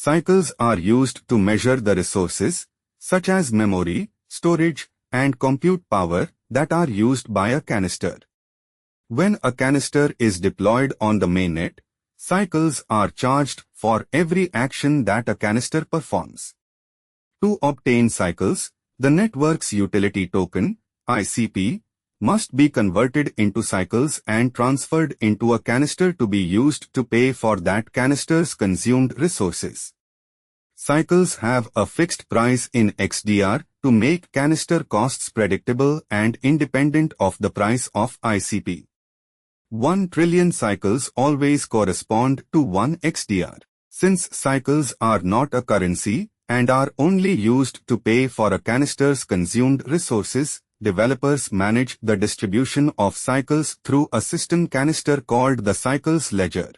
Cycles are used to measure the resources, such as memory, storage, and compute power, that are used by a canister. When a canister is deployed on the mainnet, cycles are charged for every action that a canister performs. To obtain cycles, the network's utility token, ICP, must be converted into cycles and transferred into a canister to be used to pay for that canister's consumed resources. Cycles have a fixed price in XDR to make canister costs predictable and independent of the price of ICP. 1 trillion cycles always correspond to 1 XDR. Since cycles are not a currency and are only used to pay for a canister's consumed resources, developers manage the distribution of cycles through a system canister called the Cycles Ledger.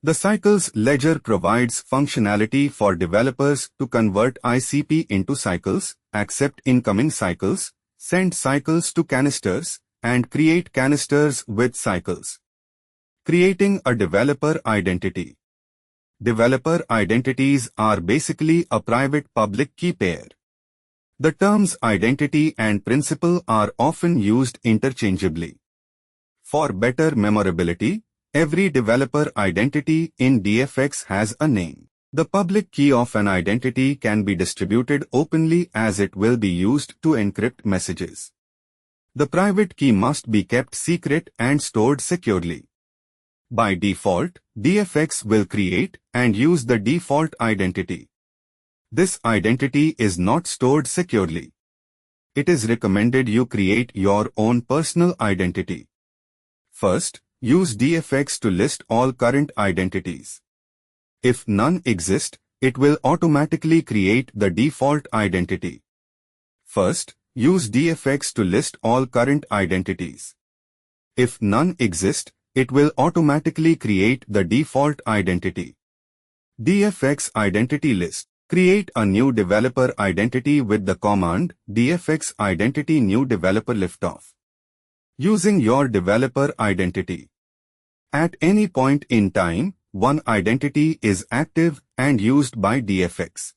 The Cycles Ledger provides functionality for developers to convert ICP into cycles, accept incoming cycles, send cycles to canisters, and create canisters with cycles. Creating a developer identity. Developer identities are basically a private-public key pair. The terms identity and principal are often used interchangeably. For better memorability, every developer identity in DFX has a name. The public key of an identity can be distributed openly as it will be used to encrypt messages. The private key must be kept secret and stored securely. By default, DFX will create and use the default identity. This identity is not stored securely. It is recommended you create your own personal identity. First, use DFX to list all current identities. If none exist, it will automatically create the default identity. First, use DFX to list all current identities. If none exist, it will automatically create the default identity. DFX Identity List. Create a new developer identity with the command DFX Identity New Developer Liftoff. Using your developer identity. At any point in time, one identity is active and used by DFX.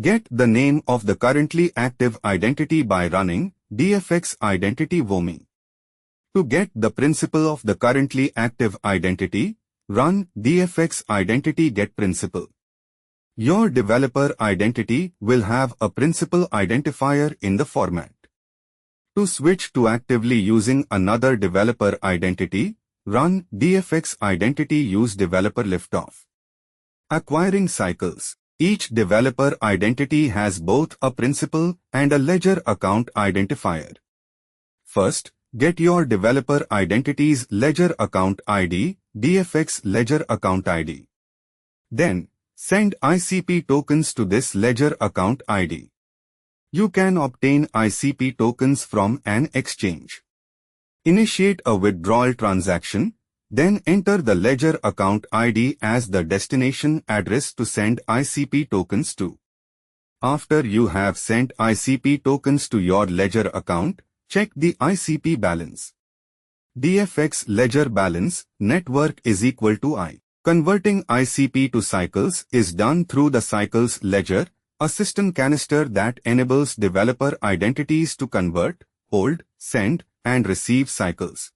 Get the name of the currently active identity by running DFX Identity Vomi. To get the principal of the currently active identity, run DFX Identity Get Principal. Your developer identity will have a principal identifier in the format. To switch to actively using another developer identity, run DFX Identity Use Developer Liftoff. Acquiring cycles. Each developer identity has both a principal and a ledger account identifier. First, get your developer identity's ledger account ID, DFX Ledger Account ID. Then, send ICP tokens to this ledger account ID. You can obtain ICP tokens from an exchange. Initiate a withdrawal transaction, then enter the ledger account ID as the destination address to send ICP tokens to. After you have sent ICP tokens to your ledger account, check the ICP balance. DFX Ledger Balance, network is equal to I. Converting ICP to cycles is done through the Cycles Ledger, a system canister that enables developer identities to convert, hold, send, and receive cycles.